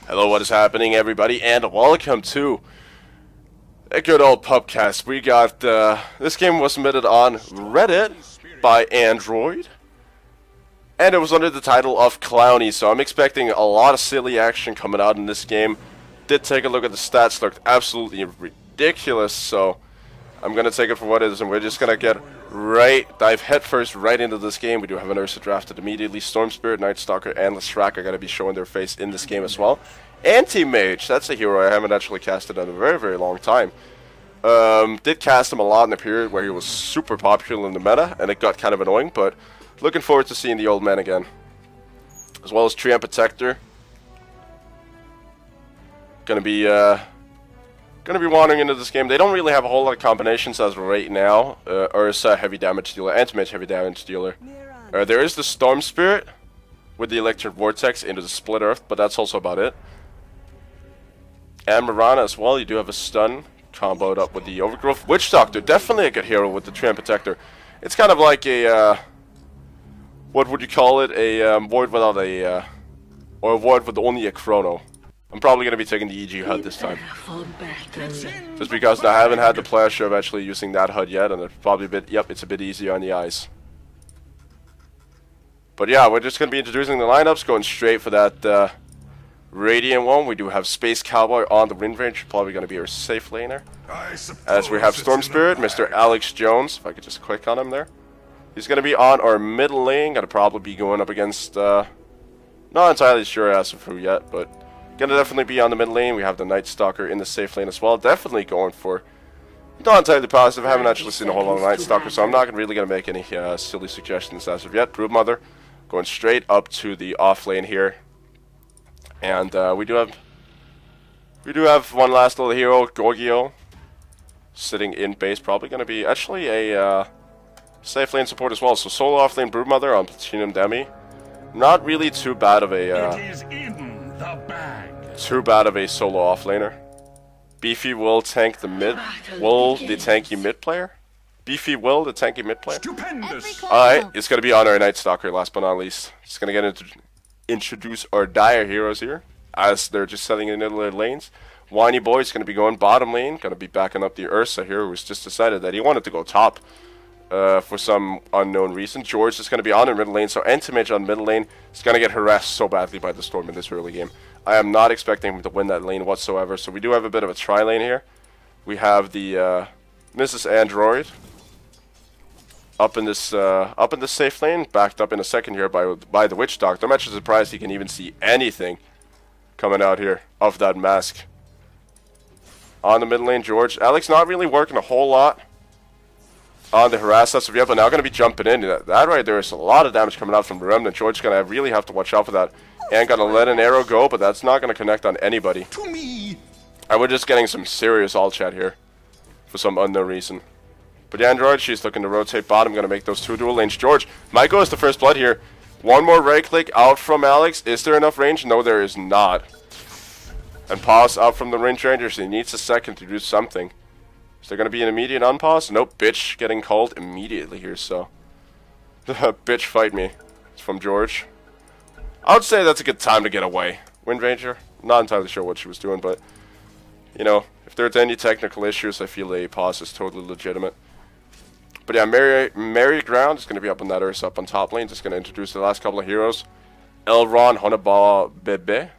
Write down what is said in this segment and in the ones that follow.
Hello, what is happening, everybody, and welcome to a good old pubcast. We got, this game was submitted on Reddit by Android, and it was under the title of Clowny, so I'm expecting a lot of silly action coming out in this game. Did take a look at the stats, looked absolutely ridiculous, so I'm gonna take it for what it is, and we're just gonna dive headfirst right into this game. We do have an Ursa drafted immediately. Storm Spirit, Night Stalker, and Lestrak are gonna be showing their face in this game as well. Anti-Mage, that's a hero I haven't actually casted in a very, very long time. Did cast him a lot in a period where he was super popular in the meta, and it got kind of annoying, but looking forward to seeing the old man again. As well as Tree and Protector. Gonna be wandering into this game. They don't really have a whole lot of combinations as of right now. Ursa, heavy damage dealer, Anti-Mage, heavy damage dealer. There is the Storm Spirit with the Electric Vortex into the Split Earth, but that's also about it. And Mirana as well. You do have a stun comboed up with the Overgrowth. Witch Doctor, definitely a good hero with the Tree and Protector. It's kind of like a, what would you call it? A void without a, or a void with only a chrono. I'm probably going to be taking the EG HUD this time. Just because I haven't had the pleasure of actually using that HUD yet, and it's probably a bit, yep, it's a bit easier on the eyes. But yeah, we're just going to be introducing the lineups, going straight for that Radiant one. We do have Space Cowboy on the Wind Range, probably going to be our safe laner. As we have Storm Spirit, Mr. Alex Jones, if I could just click on him there. He's going to be on our middle lane, going to probably be going up against, not entirely sure as of who yet, but going to definitely be on the middle lane. We have the Night Stalker in the safe lane as well, definitely going for, not entirely positive, I haven't actually seen a whole lot of Night Stalker, so I'm not really going to make any silly suggestions as of yet. Broodmother going straight up to the off lane here. And we do have one last little hero, Gorgio, sitting in base, probably going to be actually a safe lane support as well. So solo off lane Broodmother on Platinum Demi. Not really too bad of a solo off laner. Beefy will tank the mid. Will the tanky mid player? Beefy Will, the tanky mid player. Alright, it's going to be on our Night Stalker, last but not least. Just going to introduce our dire heroes here, as they're just setting in their lanes. Whiny Boy is going to be going bottom lane, going to be backing up the Ursa here, who's just decided that he wanted to go top for some unknown reason. George is going to be on the middle lane, so Anti-Mage on middle lane is going to get harassed so badly by the Storm in this early game. I am not expecting him to win that lane whatsoever, so we do have a bit of a tri-lane here. We have the Mrs. Android up in this safe lane, backed up in a second here by the Witch Doctor. I'm actually surprised he can even see anything coming out here of that mask. On the middle lane, George. Alex not really working a whole lot on the harass us of yet, but now going to be jumping in. That right there is a lot of damage coming out from the Remnant. George going to really have to watch out for that. And going to let an arrow go, but that's not going to connect on anybody. And we're just getting some serious all chat here for some unknown reason. But the Android, she's looking to rotate bottom, going to make those two dual lanes. George might go as the first blood here. One more right click out from Alex. Is there enough range? No, there is not. And pause out from the range ranger, so he needs a second to do something. Is there going to be an immediate unpause? Nope, bitch getting called immediately here, so. Bitch fight me. It's from George. I would say that's a good time to get away. Wind Ranger, not entirely sure what she was doing, but, you know, if there's any technical issues, I feel a pause is totally legitimate. But yeah, Merry Ground is going to be up on that Ursa up on top lane. Just going to introduce the last couple of heroes. Elron Honaba Bembe?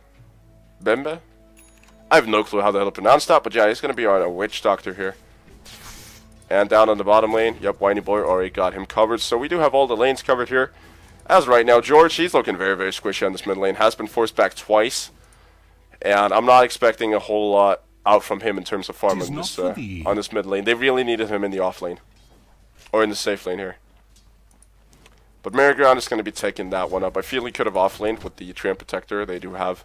I have no clue how the hell to pronounce that, but yeah, he's going to be on a Witch Doctor here. And down on the bottom lane, yep, Whiny Boy already got him covered. So we do have all the lanes covered here. As right now, George, he's looking very, very squishy on this mid lane. Has been forced back twice. And I'm not expecting a whole lot out from him in terms of farm on this mid lane. They really needed him in the off lane. Or in the safe lane here. But Merry Ground is going to be taking that one up. I feel he could have off-laned with the Tree and Protector. They do have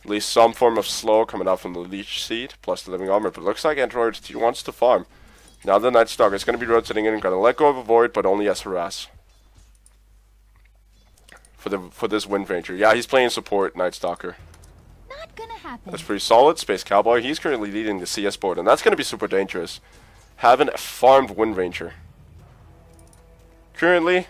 at least some form of slow coming out from the Leech Seed, plus the Living Armor. But it looks like Android wants to farm. Now the Night Stalker is going to be rotating in and going to let go of a Void, but only as harass. For this Wind Ranger. Yeah, he's playing support Night Stalker. Not gonna happen. That's pretty solid. Space Cowboy, he's currently leading the CS board, and that's going to be super dangerous. Having a farmed Wind Ranger. Currently,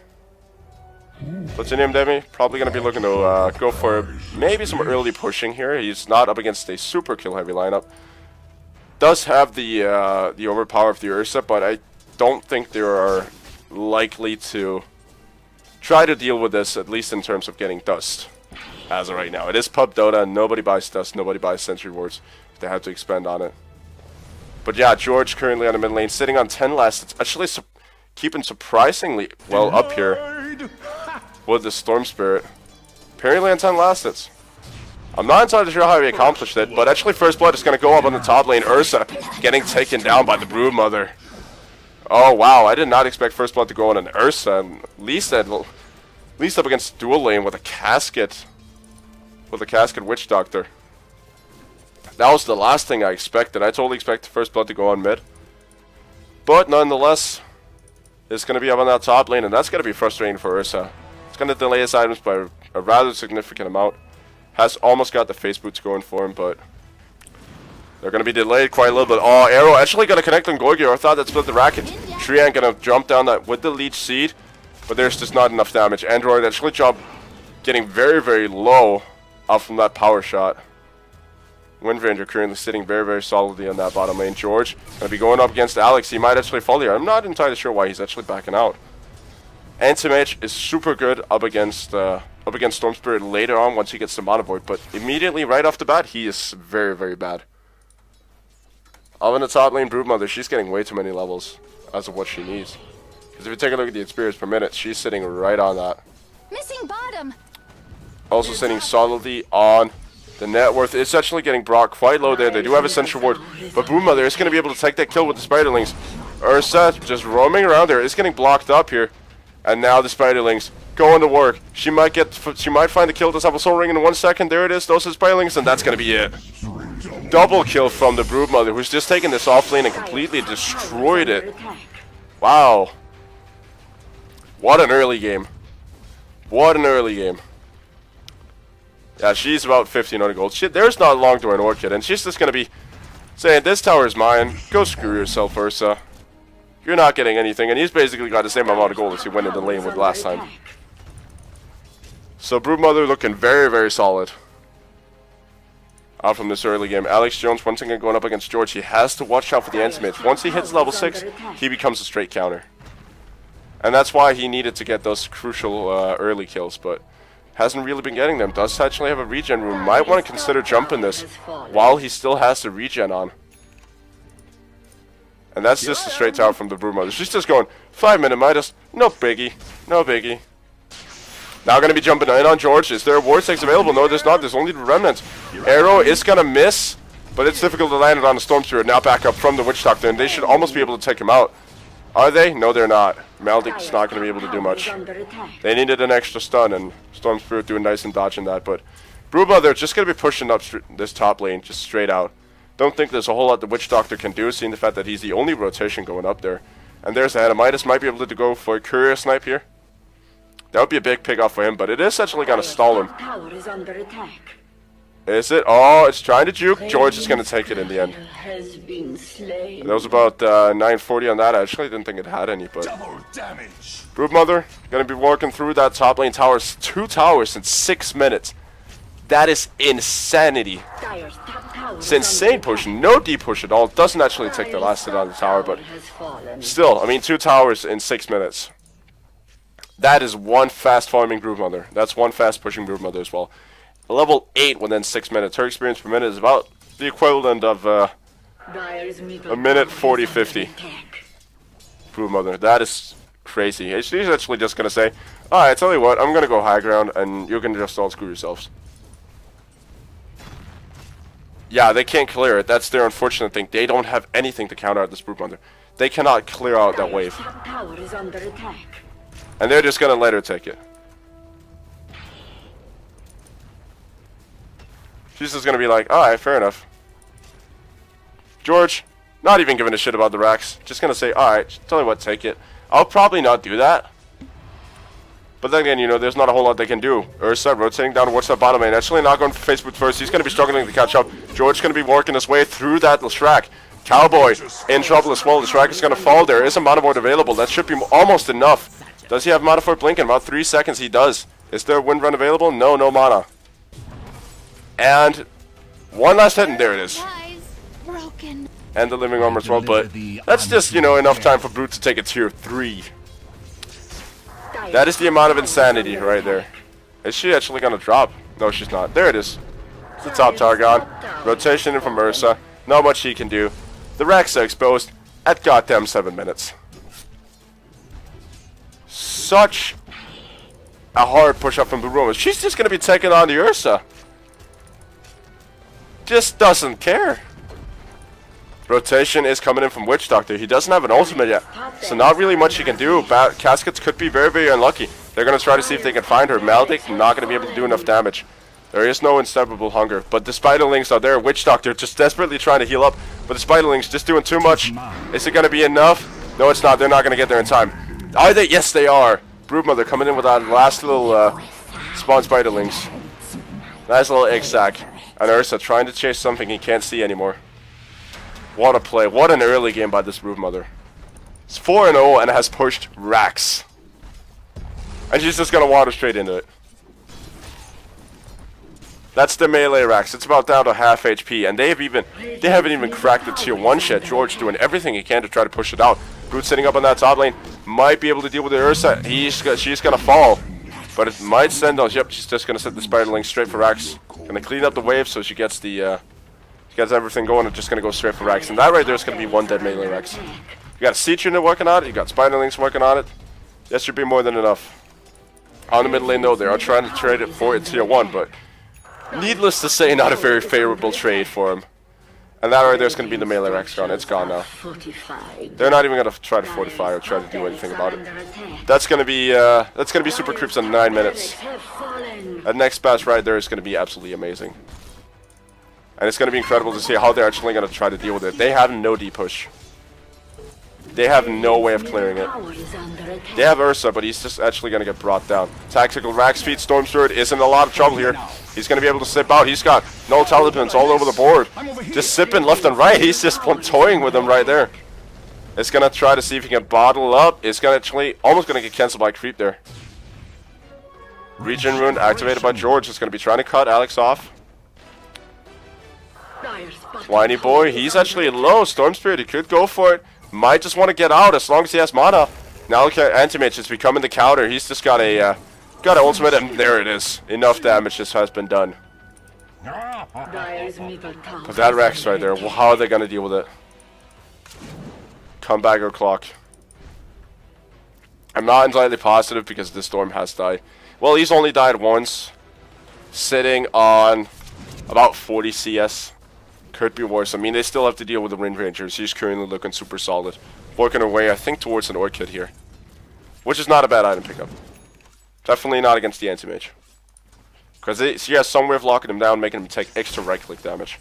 Platinum Demi probably going to be looking to go for maybe some early pushing here. He's not up against a super kill heavy lineup. Does have the overpower of the Ursa, but I don't think they are likely to try to deal with this, at least in terms of getting dust. As of right now, it is pub Dota, and nobody buys dust, nobody buys sentry wards. They have to expend on it. But yeah, George currently on the mid lane, sitting on 10 last. It's actually keeping surprisingly well up here with the Storm Spirit. Apparently on 10 last hits. I'm not entirely sure how he accomplished it, but actually First Blood is going to go up on the top lane. Ursa getting taken down by the Broodmother. Oh wow, I did not expect First Blood to go on an Ursa. At least up against dual lane with a casket. With a casket Witch Doctor. That was the last thing I expected. I totally expected First Blood to go on mid. But nonetheless, it's going to be up on that top lane, and that's going to be frustrating for Ursa. It's going to delay his items by a rather significant amount. Has almost got the face boots going for him, but they're going to be delayed quite a little bit. Oh, Arrow actually going to connect on Gorgir. I thought that split the racket. Trian going to jump down that with the Leech Seed, but there's just not enough damage. Android actually getting very, very low off from that power shot. Windranger currently sitting very, very solidly on that bottom lane. George going to be going up against Alex. He might actually fall here. I'm not entirely sure why he's actually backing out. Anti-Mage is super good up against Storm Spirit later on once he gets the Mana Void, but immediately right off the bat he is very, very bad. Up in the top lane, Broodmother, she's getting way too many levels as of what she needs. Because if you take a look at the experience per minute, she's sitting right on that. Missing bottom. Also sitting solidly on the net worth. It's actually getting brought quite low there. They do have a Sentry Ward, but Broodmother is going to be able to take that kill with the Spiderlings. Ursa just roaming around there. It's getting blocked up here. And now the Spiderlings going to work. She might find the kill. Does have a Soul Ring in 1 second. There it is. Those are Spiderlings, and that's going to be it. Double kill from the Broodmother, who's just taken this off lane and completely destroyed it. Wow. What an early game. What an early game. Yeah, she's about 1500 gold. There's not long to an Orchid, and she's just going to be saying, this tower is mine. Go screw yourself, Ursa. You're not getting anything, and he's basically got the same amount of gold as he went in the lane with last time. So Broodmother looking very, very solid out from this early game. Alex Jones once again going up against George. He has to watch out for the Anti-Mages. Once he hits level 6, he becomes a straight counter. And that's why he needed to get those crucial early kills, but hasn't really been getting them. Does actually have a regen room. Might want to consider jumping this while he still has the regen on. And that's just a straight tower from the Broodmother. She's just going, 5-minute Midas, no biggie, no biggie. Now going to be jumping in on George. Is there a Vortex available? No, there's not. There's only the Remnants. Arrow is going to miss, but it's difficult to land it on the Storm Spirit. Now back up from the Witch Doctor, and they should almost be able to take him out. Are they? No, they're not. Maldic's not going to be able to do much. They needed an extra stun, and Storm Spirit doing nice and dodging that. But Broodmother just going to be pushing up this top lane, just straight out. Don't think there's a whole lot the Witch Doctor can do, seeing the fact that he's the only rotation going up there. And there's the Midas might be able to go for a Courier Snipe here. That would be a big pick off for him, but it is actually going to stall him. Is it? Oh, it's trying to juke. George is going to take it in the end. That was about 940 on that. I actually didn't think it had any, but Broodmother going to be working through that top lane towers. 2 towers in 6 minutes. That is insanity. It's insane push. No deep push at all. Doesn't actually take the last hit on the tower, but still, I mean, 2 towers in 6 minutes. That is one fast farming Broodmother. That's one fast pushing Broodmother as well. Level 8 within 6 minutes. Her experience per minute is about the equivalent of a minute 40-50. Broodmother. That is crazy. She's actually just going to say, alright, tell you what, I'm going to go high ground and you can just all screw yourselves. Yeah, they can't clear it. That's their unfortunate thing. They don't have anything to counter out this Broodmother. They cannot clear out that wave. And they're just going to let her take it. She's just going to be like, alright, fair enough. George, not even giving a shit about the racks. Just going to say, alright, tell you what, take it. I'll probably not do that. But then again, you know, there's not a whole lot they can do. Ursa rotating down towards that bottom lane. Actually not going for Facebook first. He's going to be struggling to catch up. George going to be working his way through that Shrek. Cowboy in trouble as well. The Shrek is going to fall. There is a Mana Void available. That should be almost enough Does he have mana for Blink? In about 3 seconds, he does. Is there a wind run available? No, no mana. And one last hit, and there it is. Broken. And the living armor as well, but that's just, you know, enough time for Brute to take a tier 3. That is the amount of insanity right there. Is she actually gonna drop? No, she's not. There it is. It's the top Targon. Rotation in from Ursa. Not much he can do. The Rex are exposed at goddamn 7 minutes. Such a hard push up from Blue Roman. She's just gonna be taking on the Ursa. Just doesn't care. Rotation is coming in from Witch Doctor. He doesn't have an ultimate yet, so not really much he can do. Caskets could be very, very unlucky. They're going to try to see if they can find her. Maldic not going to be able to do enough damage. There is no Inseparable Hunger, but the Spiderlings are there. Witch Doctor just desperately trying to heal up, but the Spiderlings just doing too much. Is it going to be enough? No, it's not. They're not going to get there in time. Are they? Yes, they are. Broodmother coming in with that last little spawn Spiderlings. Nice little egg sack. And Ursa trying to chase something he can't see anymore. What a play. What an early game by this Broodmother. It's 4-0 and has pushed Rax. And she's just going to water straight into it. That's the melee Rax. It's about down to half HP. And they haven't even cracked the tier 1 yet. George doing everything he can to try to push it out. Brute sitting up on that top lane. Might be able to deal with the Ursa. She's going to fall. But it might send those. Yep, she's just going to set the Spiderling straight for Rax. Going to clean up the wave so she gets the... Gets everything going and just going to go straight for Rex. And that right there is going to be one dead melee Rex. You got a Siege unit working on it. You got Spiderlings working on it. That should be more than enough. On the mid lane though, they are trying to trade it for tier 1, but needless to say, not a very favorable trade for him. And that right there is going to be the melee Rex gone. It's gone now. They're not even going to try to fortify or try to do anything about it. That's going to be super creeps in 9 minutes. That next batch right there is going to be absolutely amazing. And it's going to be incredible to see how they're actually going to try to deal with it. They have no D-push. They have no way of clearing it. They have Ursa, but he's just actually going to get brought down. Tactical Rax feed Storm Spirit is in a lot of trouble here. He's going to be able to slip out. He's got no talismans all over the board. Just sipping left and right. He's just toying with them right there. It's going to try to see if he can bottle up. It's going to actually almost going to get cancelled by creep there. Regen Rune activated by George. It's going to be trying to cut Alex off. Whiny boy, he's actually low. Storm Spirit, he could go for it. Might just want to get out as long as he has mana. Now look at Anti-Mage, it's becoming the counter. He's just got an ultimate, and there it is. Enough damage just has been done. But that Rex right there, well, how are they going to deal with it? Comeback or clock. I'm not entirely positive because the Storm has died. Well, he's only died once. Sitting on about 40 CS. Could be worse. I mean, they still have to deal with the Wind Rangers. He's currently looking super solid. Working her way, I think, towards an Orchid here. Which is not a bad item pickup. Definitely not against the Anti-Mage. Because she has some way of locking him down, making him take extra right-click damage.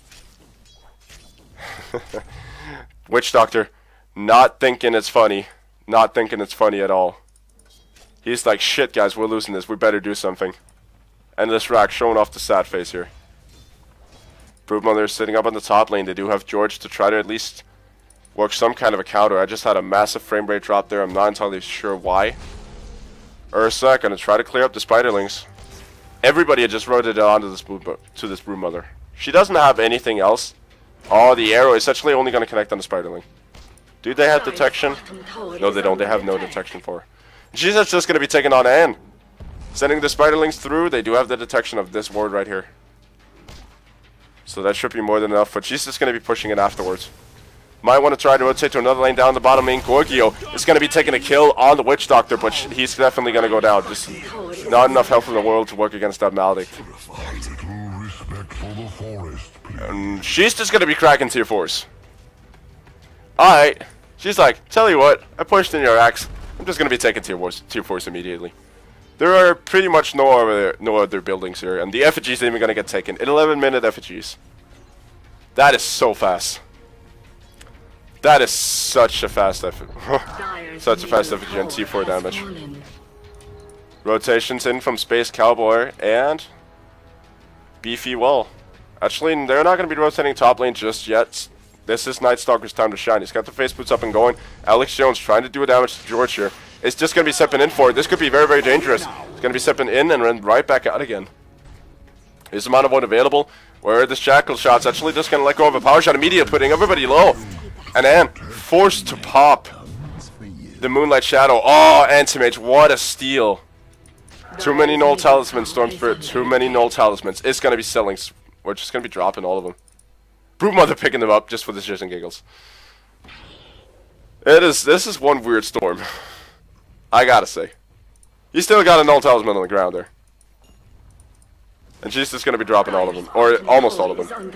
Witch Doctor, not thinking it's funny. Not thinking it's funny at all. He's like, shit guys, we're losing this. We better do something. And this Rack showing off the sad face here. Broodmother is sitting up on the top lane. They do have George to try to at least work some kind of a counter. I just had a massive frame rate drop there. I'm not entirely sure why. Ursa gonna try to clear up the Spiderlings. Everybody had just rotated onto this Broodmother. She doesn't have anything else. Oh, the arrow is actually only gonna connect on the Spiderling. Do they have detection? No, they don't. They have no detection for her. She's just gonna be taking on Anne. Sending the Spiderlings through. They do have the detection of this ward right here. So that should be more than enough, but she's just going to be pushing it afterwards. Might want to try to rotate to another lane down the bottom lane. Gorgio is going to be taking a kill on the Witch Doctor, but he's definitely going to go down. Just not enough health in the world to work against that Maldic. And she's just going to be cracking tier 4s. Alright. She's like, tell you what, I pushed in your axe. I'm just going to be taking tier 4s immediately. There are pretty much no other buildings here, and the effigies are even going to get taken. 11-minute effigies. That is so fast. That is such a fast effigy. Such a fast effigy on T4 damage. Rotations in from Space Cowboy and Beefy Well. Actually, they're not going to be rotating top lane just yet. This is Night Stalker's time to shine. He's got the face boots up and going. Alex Jones trying to do a damage to George here. It's just going to be stepping in for it. This could be very, very dangerous. It's going to be stepping in and then right back out again. Is the amount of one available? Where this Jackal shot's actually just going to let go of a power shot immediately, putting everybody low. And then forced to pop the Moonlight Shadow. Oh, Anti-Mage, what a steal. Too many null talismans, Storm Spirit. Too many null talismans. It's going to be selling. We're just going to be dropping all of them. Broodmother picking them up just for the shits and giggles. This is one weird Storm. I gotta say. He's still got a null talisman on the ground there. And she's just going to be dropping all of them. Or almost all of them.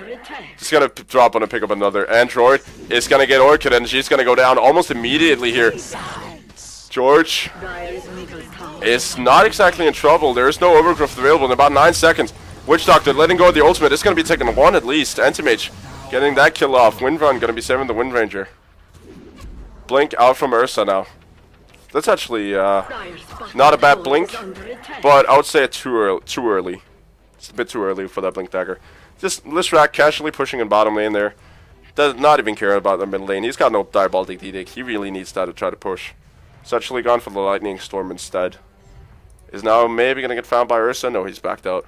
Just going to drop one and pick up another. Android is going to get Orchid and she's going to go down almost immediately here. George is not exactly in trouble. There is no overgrowth available in about 9 seconds. Witch Doctor letting go of the ultimate. It's going to be taking one at least. Anti-Mage getting that kill off. Windrun going to be saving the Wind Ranger. Blink out from Ursa now. That's actually not a bad blink. But I would say it's too early. It's a bit too early for that Blink Dagger. Just Lishrak casually pushing in bottom lane there. Does not even care about the mid lane. He's got no Diabolic Edict. He really needs that to try to push. He's actually gone for the Lightning Storm instead. Is now maybe going to get found by Ursa? No, he's backed out.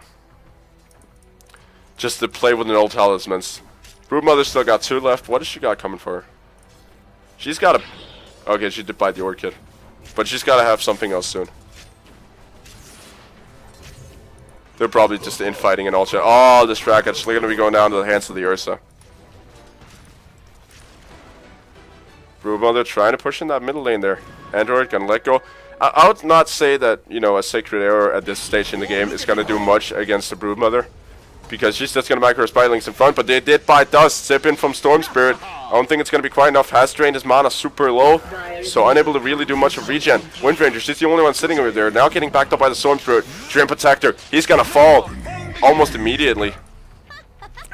Just to play with the old talismans. Broodmother still got 2 left. What does she got coming for her? She's got a... Okay, she did buy the Orchid. But she's got to have something else soon. They're probably just infighting and all shit. Oh, this track actually going to be going down to the hands of the Ursa. Broodmother trying to push in that middle lane there. Android gonna let go. I would not say that, you know, a Sacred Arrow at this stage in the game is gonna do much against the Broodmother. Because she's just gonna micro Spy-Links in front, but they did buy Dust, zip in from Storm Spirit. I don't think it's gonna be quite enough. Has drained his mana super low, so unable to really do much of regen. Wind Ranger, she's the only one sitting over there. Now getting backed up by the Storm Spirit. Drain Protector, he's gonna fall almost immediately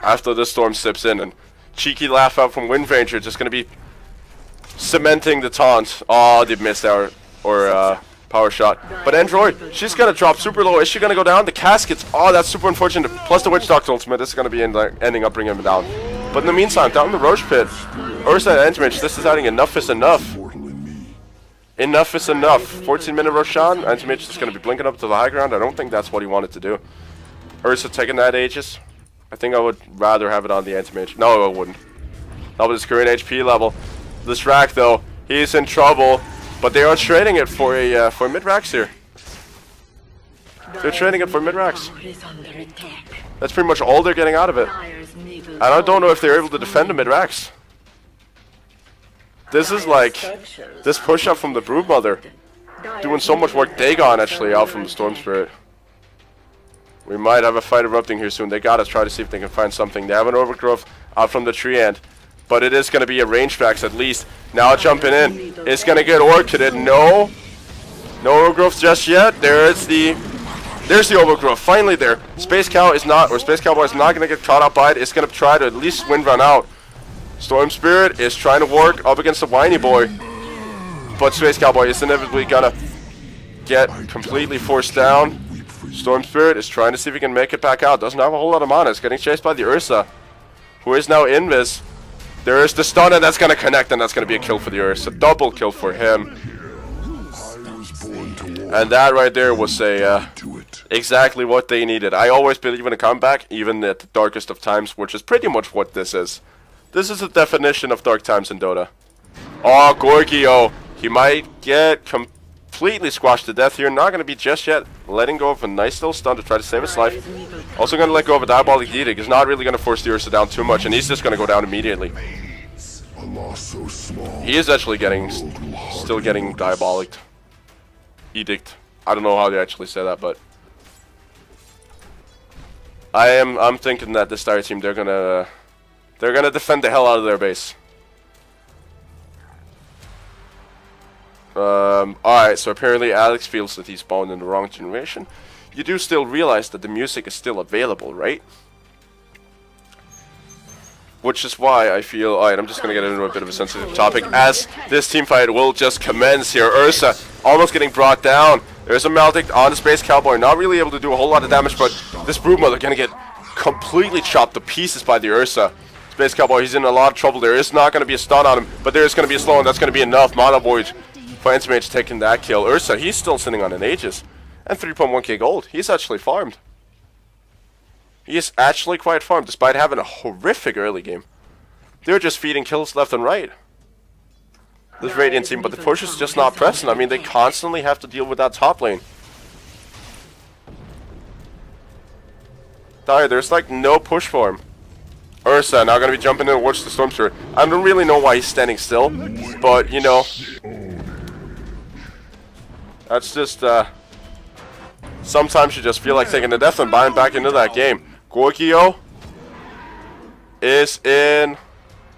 after the Storm sips in. And cheeky laugh out from Wind Ranger, just gonna be cementing the taunt. Oh, they missed our power shot. But Android, she's gonna drop super low. Is she gonna go down? The caskets. Oh, that's super unfortunate. Plus the Witch Doctor ultimate is gonna be ending up bringing him down. But in the meantime, down in the Roche pit, Ursa and Anti-Mage, this is adding enough is enough. Enough is enough. 14-minute Roshan. Anti-Mage is gonna be blinking up to the high ground. I don't think that's what he wanted to do. Ursa taking that Aegis. I think I would rather have it on the Anti-Mage. No, I wouldn't. Not with his current HP level. This rack though, he's in trouble. But they are trading it for a mid-racks here. They're trading it for mid-racks. That's pretty much all they're getting out of it. And I don't know if they're able to defend the mid-racks. This is like this push-up from the Broodmother. Doing so much work. Dagon actually out from the Storm Spirit. We might have a fight erupting here soon. They gotta try to see if they can find something. They have an overgrowth out from the tree end. But it is going to be a range tracks at least. Now jumping in. It's going to get Orchided. No. No overgrowth just yet. There's the overgrowth. Finally there. Space Cow is not, or Space Cowboy is not going to get caught up by it. It's going to try to at least wind run out. Storm Spirit is trying to work up against the Whiny Boy. But Space Cowboy is inevitably going to get completely forced down. Storm Spirit is trying to see if he can make it back out. Doesn't have a whole lot of mana. It's getting chased by the Ursa, who is now invis. There is the stun, and that's going to connect, and that's going to be a kill for the Ursa. Double kill for him. And that right there was exactly what they needed. I always believe in a comeback, even at the darkest of times, which is pretty much what this is. This is the definition of dark times in Dota. Oh, Gorgio. He might get completely squashed to death here. Not going to be just yet. Letting go of a nice little stun to try to save his life. Also going to let go of a Diabolic Edict. He's not really going to force the Ursa down too much, and he's just going to go down immediately. He is actually still getting Diabolic Edict. I don't know how they actually say that, but I'm thinking that this Dire team, they're gonna defend the hell out of their base. Alright, so apparently Alex feels that he's spawned in the wrong generation. You do still realize that the music is still available, right? Which is why I feel... Alright, I'm just gonna get into a bit of a sensitive topic, as this teamfight will just commence here. Ursa almost getting brought down. There's a Maledict on the Space Cowboy, not really able to do a whole lot of damage, but this Broodmother gonna get completely chopped to pieces by the Ursa. Space Cowboy, he's in a lot of trouble. There is not gonna be a stun on him, but there is gonna be a slow, and that's gonna be enough. Mana Void for Anti-Mage taking that kill. Ursa, he's still sitting on an Aegis. And 3.1k gold. He's actually farmed. He is actually quite farmed, despite having a horrific early game. They're just feeding kills left and right. This Radiant team, but the push is just not present. I mean, they constantly have to deal with that top lane. Dire, there's like no push for him. Ursa now going to be jumping in towards the Storm Spirit. I don't really know why he's standing still, but you know, that's just sometimes you just feel like taking the death and buying back into that game. Gorgio is in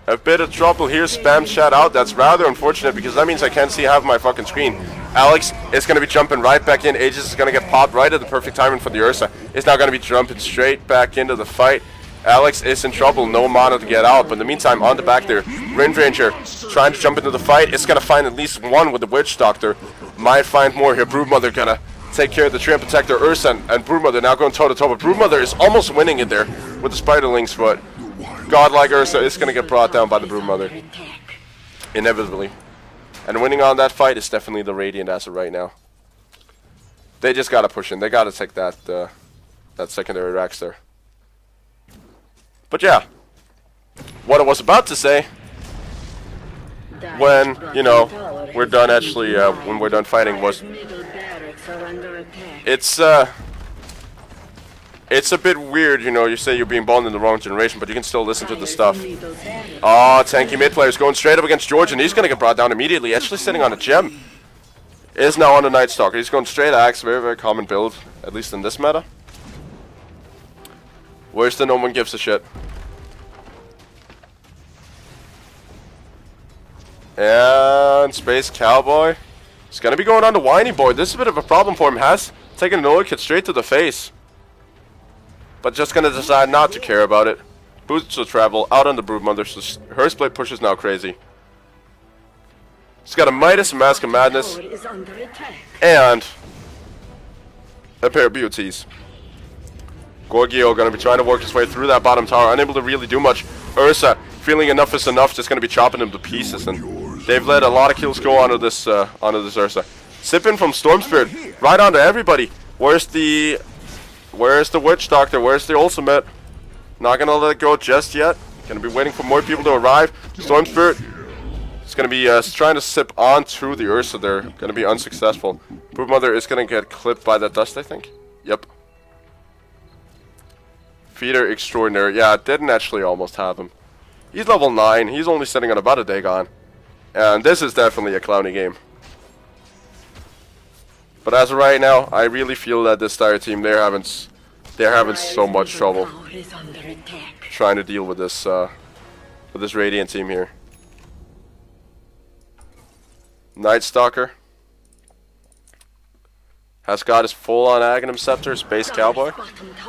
a bit of trouble here. Spam chat out. That's rather unfortunate because that means I can't see half my fucking screen. Alex is going to be jumping right back in. Aegis is going to get popped right at the perfect timing for the Ursa. Is now going to be jumping straight back into the fight. Alex is in trouble, no mana to get out, but in the meantime, on the back there, Wind Ranger trying to jump into the fight. It's going to find at least one with the Witch Doctor. Might find more here. Broodmother going to take care of the Treant Protector. Ursa and Broodmother now going toe-to-toe, but Broodmother is almost winning it there with the Spiderlings, but godlike Ursa is going to get brought down by the Broodmother. Inevitably. And winning on that fight is definitely the Radiant as of right now. They just got to push in. They got to take that, that secondary Rax there. But yeah, what I was about to say, when, you know, we're done actually, when we're done fighting was, it's a bit weird, you know, you say you're being born in the wrong generation, but you can still listen to the stuff. Oh, tanky mid player is going straight up against George, and he's going to get brought down immediately, actually sitting on a gem. Is now on the Night Stalker. He's going straight axe, very, very common build, at least in this meta. Where's the no one gives a shit? And Space Cowboy. He's going to be going on the Whiny Boy. This is a bit of a problem for him. Has taken an Orchid straight to the face. But just going to decide not to care about it. Boosts will travel out on the Broodmother. So her split push is now crazy. He's got a Midas, a Mask of Madness, and a pair of BOTs. Gorgio going to be trying to work his way through that bottom tower, unable to really do much. Ursa, feeling enough is enough, just going to be chopping him to pieces, and they've let a lot of kills go onto this Ursa. Sipping from Storm Spirit, right onto everybody. Where's the Witch Doctor? Where's the ultimate? Not going to let it go just yet. Going to be waiting for more people to arrive. Storm Spirit is going to be trying to sip onto the Ursa there. Going to be unsuccessful. Broodmother is going to get clipped by that dust, I think. Yep. Feeder extraordinary. Yeah, didn't actually almost have him. He's level 9. He's only sitting on about a Dagon. And this is definitely a clowny game. But as of right now, I really feel that this Dire team, they're having so much trouble trying to deal with this Radiant team here. Night Stalker has got his full-on Aghanim Scepter, Space Cowboy.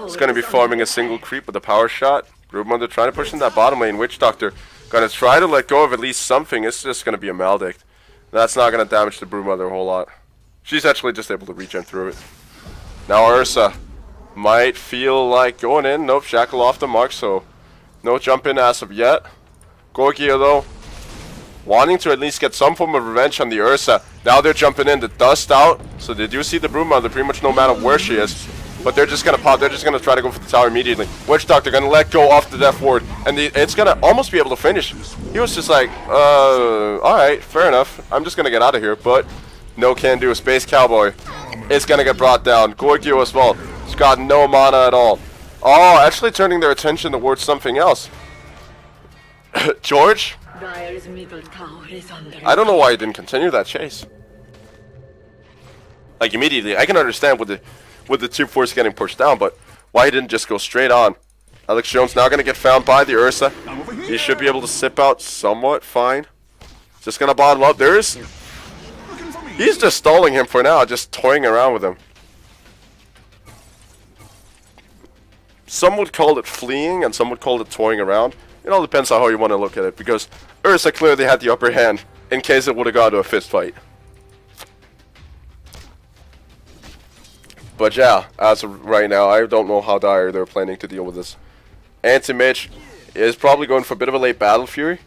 He's going to be farming a single creep with a power shot. Broodmother trying to push in that bottom lane. Witch Doctor going to try to let go of at least something. It's just going to be a Maledict. That's not going to damage the Broodmother a whole lot. She's actually just able to regen through it. Now Ursa might feel like going in. Nope, Shackle off the mark, so no jump in as of yet. Gorgio though, wanting to at least get some form of revenge on the Ursa. Now they're jumping in, the dust out, so they do see the Broodmother pretty much no matter where she is. But they're just gonna pop, they're just gonna try to go for the tower immediately. Witch Doctor gonna let go off the Death Ward, and it's gonna almost be able to finish. He was just like, alright, fair enough. I'm just gonna get out of here, but no can do. Space Cowboy is gonna get brought down. Gorgio as well. He's got no mana at all. Oh, actually turning their attention towards something else. George? I don't know why he didn't continue that chase. Like immediately, I can understand with the Tube Force getting pushed down, but why he didn't just go straight on. Alex Jones now going to get found by the Ursa. He should be able to sip out somewhat fine. Just going to bottle up. He's just stalling him for now, just toying around with him. Some would call it fleeing, and some would call it toying around. It all depends on how you want to look at it, because Ursa clearly had the upper hand in case it would have gone to a fist fight. But yeah, as of right now, I don't know how dire they're planning to deal with this. Anti-Mage is probably going for a bit of a late Battle Fury,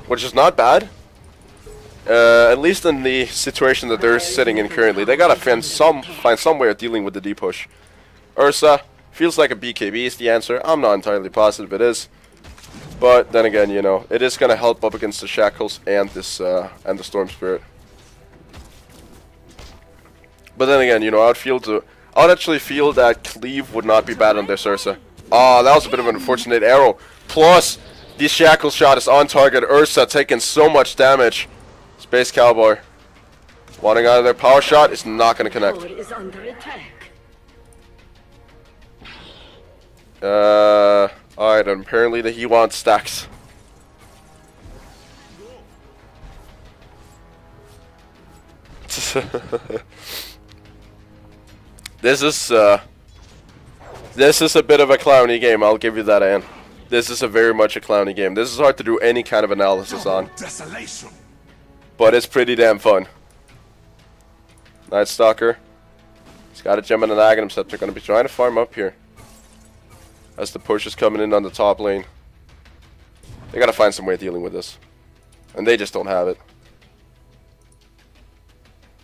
which is not bad. At least in the situation that they're sitting in currently, they gotta find some way of dealing with the D push. Ursa feels like a BKB is the answer. I'm not entirely positive it is, but then again, you know, it is gonna help up against the Shackles and this and the Storm Spirit. But then again, you know, I'd actually feel that Cleave would not be bad on this Ursa. Ah, that was a bit of an unfortunate arrow. Plus, the Shackle shot is on target. Ursa taking so much damage. Space Cowboy wanting out of their power shot is not going to connect. Alright, and apparently he wants stacks. This is a bit of a clowny game, I'll give you that, Ann. This is a very much a clowny game. This is hard to do any kind of analysis on. But it's pretty damn fun. Night Stalker. He's got a gem and an Aghanim Scepter. Gonna be trying to farm up here. As the push is coming in on the top lane. They gotta find some way of dealing with this. And they just don't have it.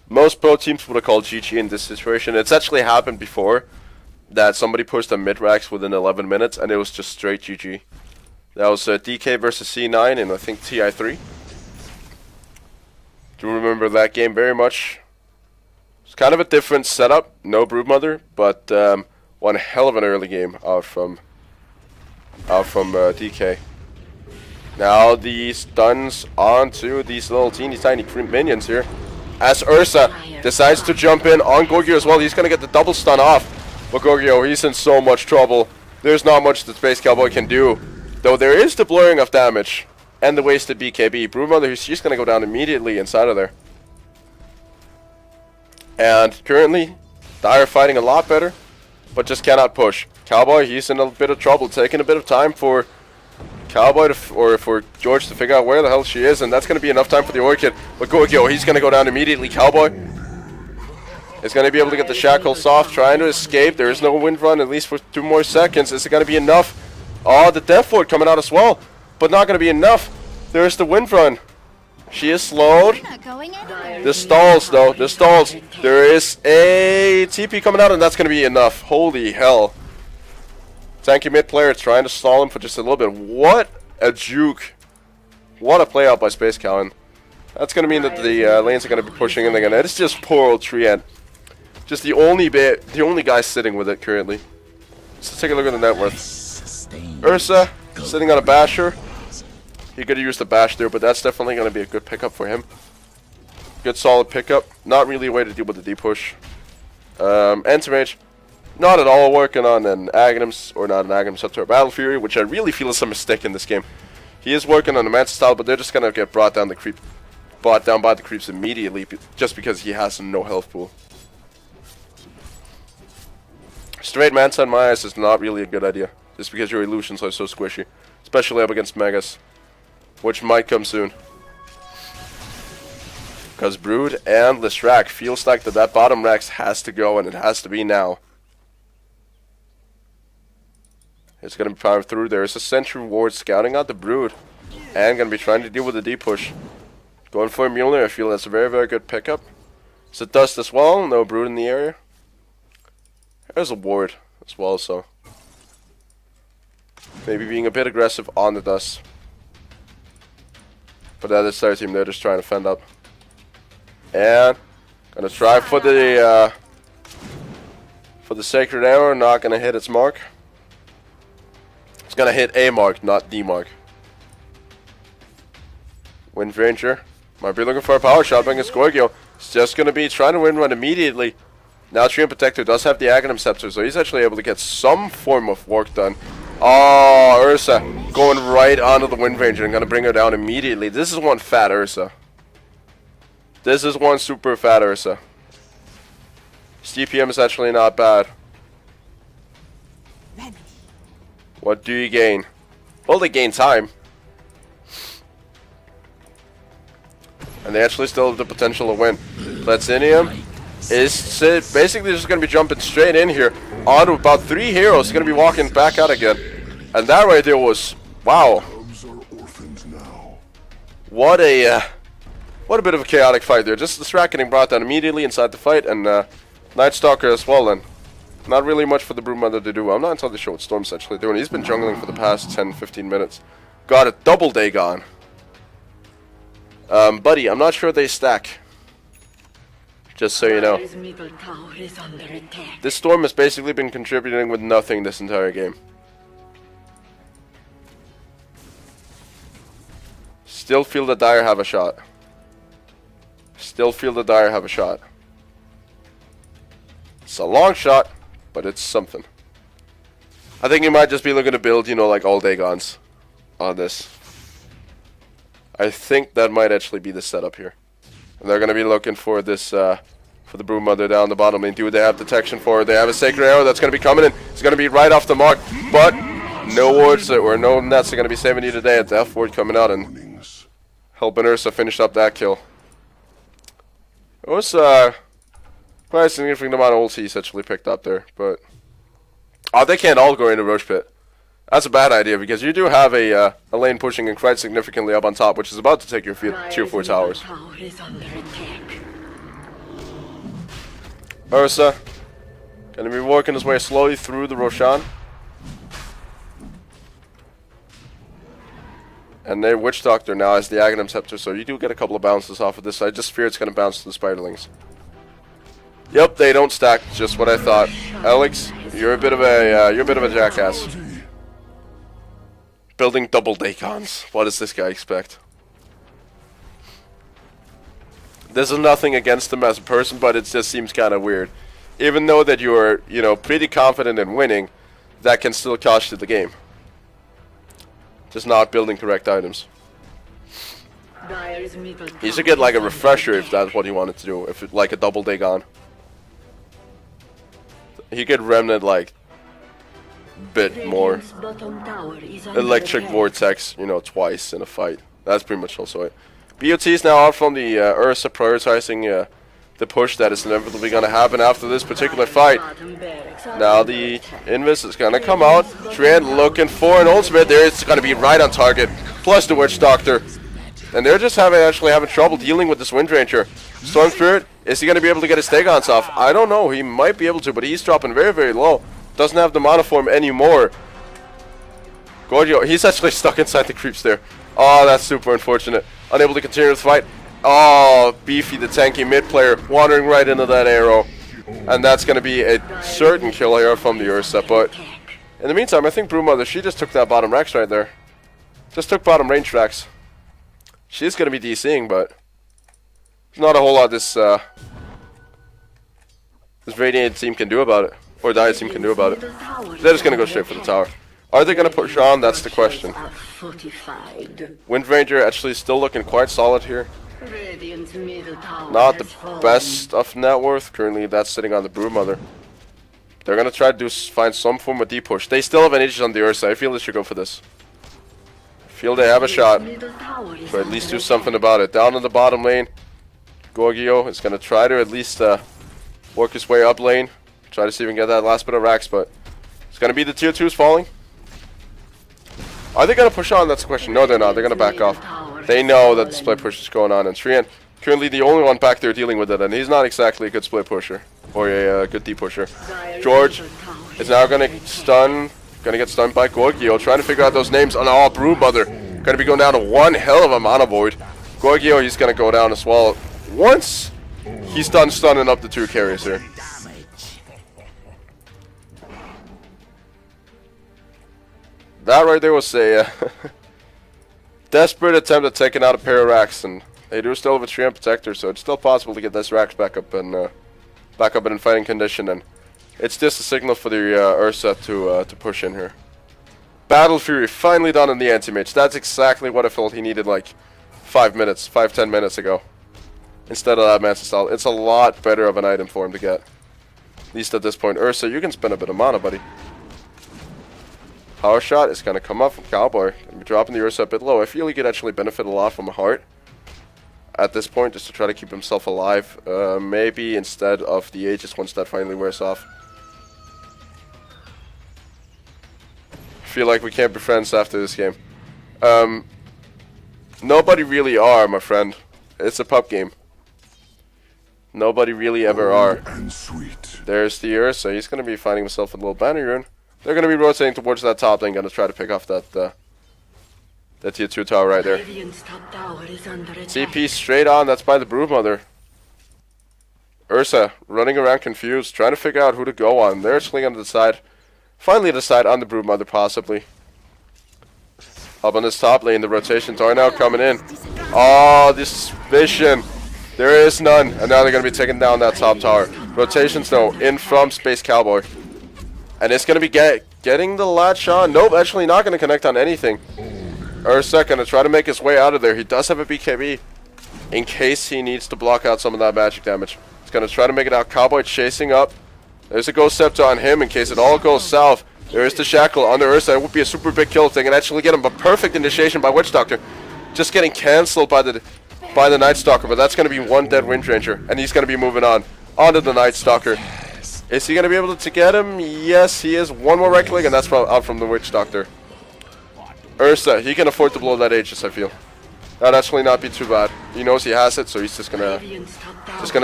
Most pro teams would have called GG in this situation. It's actually happened before that somebody pushed a mid-rax within 11 minutes and it was just straight GG. That was DK versus C9 in I think TI3. Do you remember that game very much? It's kind of a different setup, no Broodmother, but one hell of an early game out from DK. Now the stuns onto these little teeny tiny minions here. As Ursa decides to jump in on Gorgio as well, he's going to get the double stun off. But Gorgio, he's in so much trouble. There's not much that Space Cowboy can do. Though there is the blurring of damage and the wasted BKB. Broodmother, she's going to go down immediately inside of there. And currently, Dire fighting a lot better, but just cannot push. Cowboy, he's in a bit of trouble, taking a bit of time for Cowboy or for George to figure out where the hell she is, and that's going to be enough time for the Orchid. But Gorgio, he's going to go down immediately. Cowboy is going to be able to get the Shackles off, trying to escape. There is no wind run, at least for 2 more seconds. Is it going to be enough? Oh, the Death Ward coming out as well, but not going to be enough. There's the wind run. She is slowed. The stalls, though. The stalls. There is a TP coming out, and that's going to be enough. Holy hell. Tanky mid player trying to stall him for just a little bit. What a juke. What a play out by Space Cow. And that's going to mean that the lanes are going to be pushing in again. It's just poor old Triad. Just the only guy sitting with it currently. Let's take a look at the net worth. Ursa sitting on a basher. He could have used the bash there, but that's definitely going to be a good pickup for him. Good solid pickup. Not really a way to deal with the deep push. Entomage, not at all working on an Aghanim, or not an Aghanim Scepter or Battle Fury, which I really feel is a mistake in this game. He is working on a Mantis style, but they're just going to get brought down by the creeps immediately, just because he has no health pool. Straight Manta in my eyes is not really a good idea, just because your illusions are so squishy, especially up against Megas, which might come soon. Because Brood and Listrak feels like that bottom Rax has to go, and it has to be now. It's going to be powered through. There is a Sentry Ward scouting out the Brood, and going to be trying to deal with the deep push. Going for a Mjolnir, I feel that's a very, very good pickup. It's a Dust as well, no Brood in the area. There's a Ward as well, so maybe being a bit aggressive on the Dust. But that is their team, they're just trying to fend up. And gonna try for the Sacred Arrow, not gonna hit its mark. It's gonna hit a mark, not the mark. Wind Ranger might be looking for a power shot against Gorgio. It's just gonna be trying to wind run immediately. Now Treant Protector does have the Aghanim Scepter, so he's actually able to get some form of work done. Oh, Ursa going right onto the Wind Ranger and gonna bring her down immediately. This is one fat Ursa. This is one super fat Ursa. CPM is actually not bad. What do you gain? Well, they gain time. And they actually still have the potential to win. Platinium is basically just going to be jumping straight in here onto about 3 heroes. Going to be walking back out again. And that right there was, wow. What a What a bit of a chaotic fight there. Just the Strat getting brought down immediately inside the fight, and Night Stalker as well, and not really much for the Broodmother to do. I'm not entirely sure what Storm's actually doing. He's been jungling for the past 10-15 minutes. Got a double Dagon. Buddy, I'm not sure they stack. Just so you know. This Storm has basically been contributing with nothing this entire game. Still feel the Dire have a shot. Still feel the Dire have a shot. It's a long shot, but it's something. I think you might just be looking to build, you know, like all Dagons on this. I think that might actually be the setup here. And they're going to be looking for this, for the Broodmother down the bottom lane. Do they have detection for it? They have a Sacred Arrow that's going to be coming in. It's going to be right off the mark, but no wards or no nets are going to be saving you today. A Death Ward coming out and helping Ursa finish up that kill. It was quite a significant amount of ultis actually picked up there, but oh, they can't all go into Roche Pit. That's a bad idea because you do have a lane pushing and quite significantly up on top, which is about to take your tier 4 towers. Ursa gonna be working his way slowly through the Roshan. And they Witch Doctor now as the Aghanim Scepter, so you do get a couple of bounces off of this. I just fear it's gonna bounce to the Spiderlings. Yep, they don't stack, just what I thought. Alex, you're a bit of a jackass. Building double Dacons. What does this guy expect? This is nothing against him as a person, but it just seems kind of weird. Even though that you're, you know, pretty confident in winning, that can still cost you the game. Just not building correct items. He should get like a refresher if that's what he wanted to do. If it, like a double Dagon. He could remnant like bit more. Electric Vortex, you know, twice in a fight. That's pretty much also it. BOT is now out from the Ursa, prioritizing the push that is inevitably going to happen after this particular fight. Now the Invis is going to come out. Trent looking for an ultimate there. It's going to be right on target. Plus the Witch Doctor. And they're just actually having trouble dealing with this Wind Ranger. Storm Spirit, is he going to be able to get his Dagons off? I don't know. He might be able to, but he's dropping very, very low. Doesn't have the mana form anymore. Gorgio, he's actually stuck inside the creeps there. Oh, that's super unfortunate. Unable to continue the fight. Oh, Beefy, the tanky mid player, wandering right into that arrow. And that's going to be a certain kill here from the Ursa. But in the meantime, I think Broodmother, she just took that bottom Rex right there. Just took bottom range tracks. She's going to be DCing, but there's not a whole lot this Radiant team can do about it. Or Diet team can do about it. They're just going to go straight for the tower. Are they going to push on? That's the question. Wind Ranger actually still looking quite solid here. Not the best of net worth. Currently, that's sitting on the Broodmother. They're going to try to find some form of deep push. They still have an aegis on the Ursa. I feel they should go for this. I feel they have a shot. But at least do something about it. Down in the bottom lane, Gorgio is going to try to at least work his way up lane. Try to see if we can get that last bit of racks, but it's going to be the tier 2s falling. Are they going to push on? That's the question. No, they're not. They're going to back off. They know that the split push is going on, and Trian currently the only one back there dealing with it, and he's not exactly a good split pusher or a good deep pusher. George is now going to get stunned by Gorgio, trying to figure out those names on all Broodmother. Going to be going down to one hell of a mana void. Gorgio, he's going to go down as well. Once he's done stunning up the 2 carriers here. That right there was a desperate attempt at taking out a pair of racks, and they do still have a Treant Protector, so it's still possible to get this racks back up and in fighting condition, and it's just a signal for the Ursa to push in here. Battle Fury finally done in the anti-mage. That's exactly what I felt he needed like 5-10 minutes ago. Instead of that Mantis Style. It's a lot better of an item for him to get. At least at this point. Ursa, you can spend a bit of mana, buddy. Power Shot is going to come up from Cowboy. Going to be dropping the Ursa a bit low. I feel he could actually benefit a lot from a heart at this point, just to try to keep himself alive. Maybe instead of the Aegis once that finally wears off. I feel like we can't be friends after this game. Nobody really are, my friend. It's a pup game. Nobody really ever are. There's the Ursa. He's going to be finding himself a little banner rune. They're going to be rotating towards that top lane. Going to try to pick off that tier 2 tower right there. TP straight on. That's by the Broodmother. Ursa running around confused, trying to figure out who to go on. They're actually going to decide. Finally decide on the Broodmother possibly. Up on this top lane, the rotations are now coming in. Oh, this vision. There is none. And now they're going to be taking down that top tower. Rotations, though, in from Space Cowboy. And it's going to be getting the latch on. Nope, actually not going to connect on anything. Ursa going to try to make his way out of there. He does have a BKB in case he needs to block out some of that magic damage. He's going to try to make it out. Cowboy chasing up. There's a Ghost Scepter on him in case it all goes south. There is the Shackle under Ursa. It would be a super big kill if they can actually get him. But perfect initiation by Witch Doctor. Just getting cancelled by the Night Stalker, but that's going to be one dead Wind Ranger, and he's going to be moving on to the Night Stalker. Is he going to be able to get him? Yes, he is. One more right click, and that's out from the Witch Doctor. Ursa, he can afford to blow that Aegis, I feel. That'd actually not be too bad. He knows he has it, so he's just gonna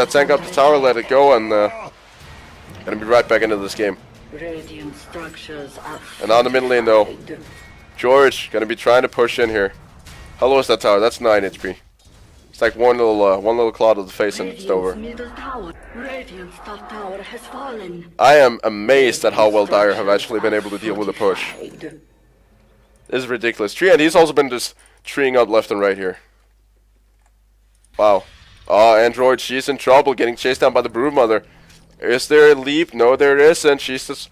tank up the tower, let it go, and gonna be right back into this game. And on the mid lane, though, George gonna be trying to push in here. How low is that tower? That's 9 HP. It's like one little claw to the face and it's over. I am amazed at how well Dire have actually been able to deal with the push. This is ridiculous. And he's also been just treeing up left and right here. Wow. Oh, Android, she's in trouble, getting chased down by the Broodmother. Is there a leap? No, there isn't. She's just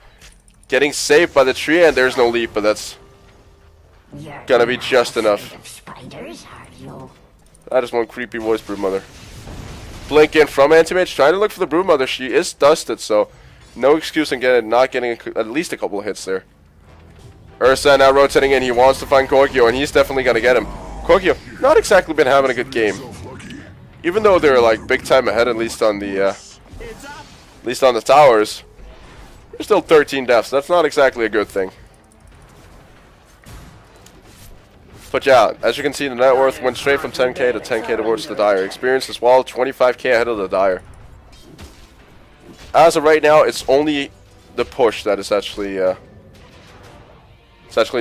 getting saved by the tree, and there's no leap, but that's gonna be just enough. That is one creepy voice, Broodmother. Blink in from Anti-Mage, trying to look for the Broodmother. She is dusted, so no excuse in not getting at least a couple of hits there. Ursa now rotating in. He wants to find Korkio, and he's definitely going to get him. Korkio, not exactly been having a good game. Even though they're like big time ahead, at least on the towers. There's still 13 deaths. That's not exactly a good thing. But yeah, as you can see, the net worth went straight from 10k to 10k towards the Dire. Experience as well, 25k ahead of the Dire. As of right now, it's only the push that is actually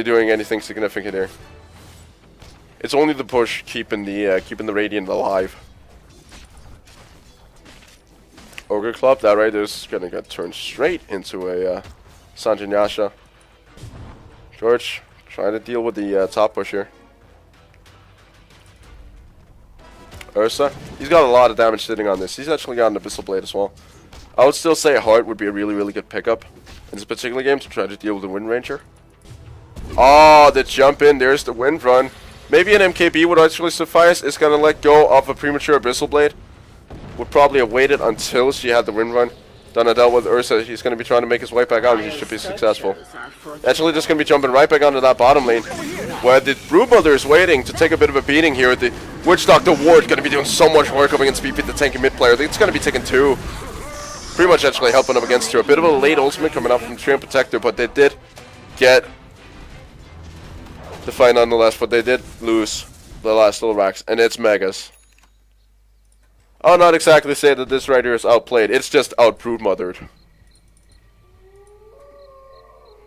doing anything significant here. It's only the push keeping the Radiant alive. Ogre Club, that right there is gonna get turned straight into a Sanjin Yasha. George trying to deal with the top push here. Ursa, he's got a lot of damage sitting on this. He's actually got an Abyssal Blade as well. I would still say Heart would be a really, really good pickup in this particular game to try to deal with the Wind Ranger. Oh, the jump in. There's the Wind Run. Maybe an MKB would actually suffice. It's going to let go of a premature Abyssal Blade. Would probably have waited until she had the Wind Run. Done a dealt with Ursa. He's going to be trying to make his way back out, and he should be successful. Actually, just going to be jumping right back onto that bottom lane, where the Broodmother is waiting to take a bit of a beating here. The Witch Doctor Ward going to be doing so much work up against BP, the tanky mid player. It's going to be taking 2. Pretty much actually helping him against 2. A bit of a late ultimate coming out from Tree and Protector, but they did get the fight nonetheless, but they did lose the last little racks, and it's Megas. I'll not exactly say that this right here is outplayed. It's just out-Broodmothered.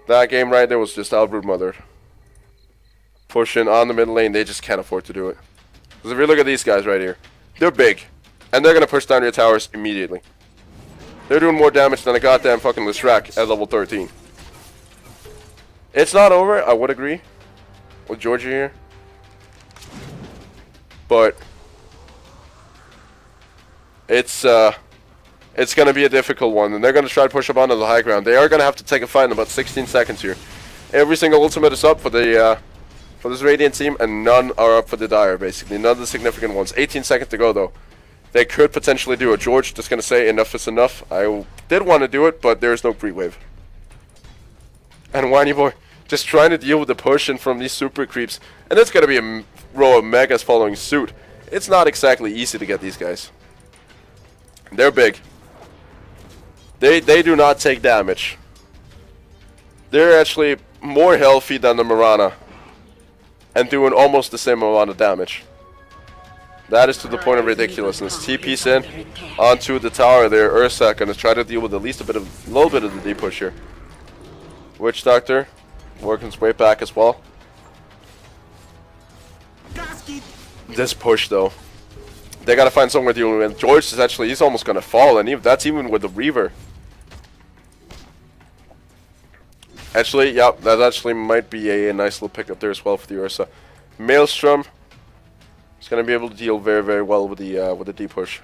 That game right there was just out-Broodmothered. Pushing on the mid lane, they just can't afford to do it. Because if you look at these guys right here, they're big. And they're going to push down your towers immediately. They're doing more damage than a goddamn fucking Lysrak at level 13. It's not over, I would agree with Georgia here. But it's going to be a difficult one, and they're going to try to push up onto the high ground. They are going to have to take a fight in about 16 seconds here. Every single ultimate is up for the for this Radiant team, and none are up for the Dire, basically. None of the significant ones. 18 seconds to go, though. They could potentially do it. George just going to say enough is enough. I did want to do it, but there's no pre-wave. And Whiny Boy just trying to deal with the push in from these super creeps. And it's going to be a row of Megas following suit. It's not exactly easy to get these guys. They're big. They do not take damage. They're actually more healthy than the Mirana. And doing almost the same amount of damage. That is to the point of ridiculousness. TP's in onto the tower there. Ursa gonna try to deal with at least a little bit of the D push here. Witch Doctor working his way back as well. This push though, they gotta find somewhere to deal with. George is actually, he's almost gonna fall, and that's even with the Reaver. Actually, yep, that actually might be a nice little pickup there as well for the Ursa. Maelstrom is going to be able to deal very, very well with the D push,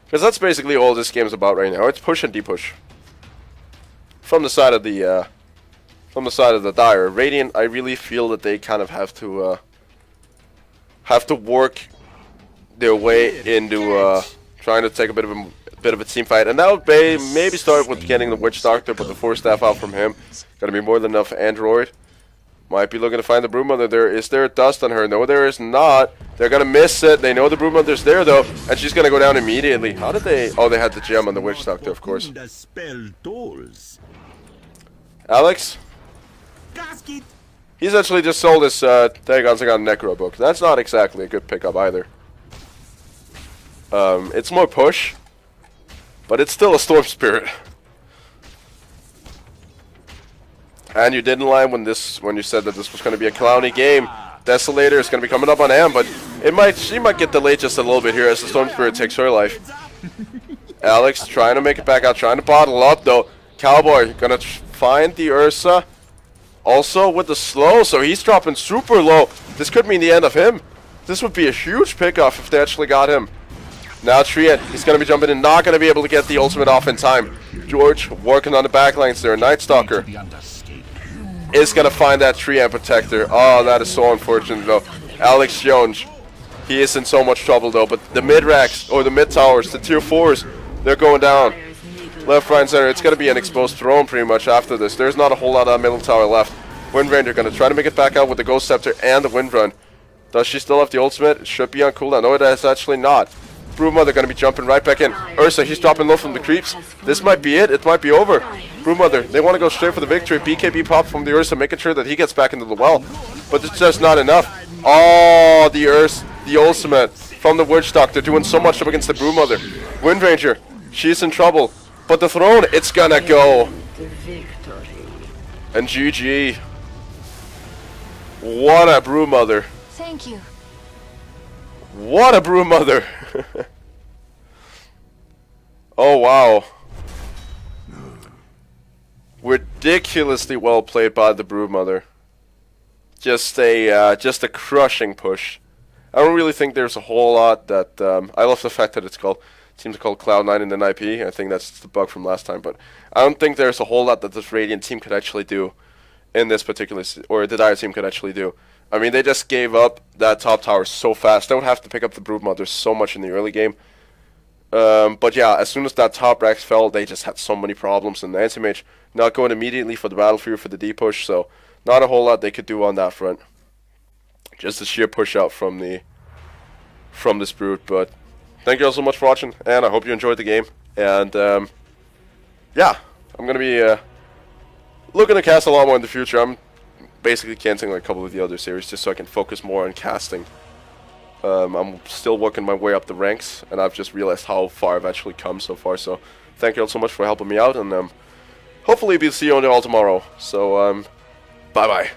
because that's basically all this game's about right now. It's push and D push from the side of the Dire. Radiant, I really feel that they kind of have to work their way into trying to take a bit of a team fight, and that would maybe start with getting the Witch Doctor, but the Force Staff out from him. Gonna be more than enough. Android might be looking to find the Broodmother there. Is there dust on her? No, there is not. They're gonna miss it. They know the Broodmother's there though, and she's gonna go down immediately. How did they? Oh, they had the gem on the Witch Doctor, of course. Alex? He's actually just sold his Dagon Necro book. That's not exactly a good pickup either. It's more push, but it's still a Storm Spirit. And you didn't lie when you said that this was going to be a clowny game. Desolator is going to be coming up on Am, but she might get delayed just a little bit here as the Storm Spirit takes her life. Alex trying to make it back out, trying to bottle up though. Cowboy gonna find the Ursa. Also with the slow, so he's dropping super low. This could mean the end of him. This would be a huge pickoff if they actually got him. Now Triad, he's going to be jumping in, not going to be able to get the ultimate off in time. George working on the backlines there. Night Stalker is going to find that Triad Protector. Oh, that is so unfortunate though. Alex Jones, he is in so much trouble though, but the mid-racks, or the mid-towers, the tier 4s, they're going down. Left, right, and center. It's going to be an exposed throne pretty much after this. There's not a whole lot of middle tower left. Wind Ranger going to try to make it back out with the Ghost Scepter and the Wind Run. Does she still have the ultimate? It should be on cooldown. No, it is actually not. Broodmother going to be jumping right back in. Ursa, he's dropping low from the creeps. This might be it. It might be over. Broodmother, they want to go straight for the victory. BKB pop from the Ursa, making sure that he gets back into the well. But it's just not enough. Oh, the Ursa, the ultimate from the Witch Doctor, doing so much up against the Broodmother. Wind Ranger, she's in trouble. But the throne, it's gonna go. And GG. What a Broodmother. Thank you. What a Broodmother. Oh wow. Ridiculously well played by the Broodmother. Just a crushing push. I don't really think there's a whole lot that I love the fact that seems to call Cloud9 in the IP. I think that's the bug from last time, but I don't think there's a whole lot that this Radiant team could actually do in this particular, or the Dire team could actually do. I mean, they just gave up that top tower so fast. They would have to pick up the Broodmother so much in the early game. But yeah, as soon as that top Rex fell, they just had so many problems, and the Anti-Mage not going immediately for the Battlefield for the D push, so not a whole lot they could do on that front. Just a sheer push out from this Brood, but thank you all so much for watching, and I hope you enjoyed the game. And yeah, I'm gonna be looking to cast a lot more in the future. I'm basically canceling like a couple of the other series just so I can focus more on casting. I'm still working my way up the ranks, and I've just realized how far I've actually come so far. So thank you all so much for helping me out, and hopefully we'll see you all tomorrow. So bye bye.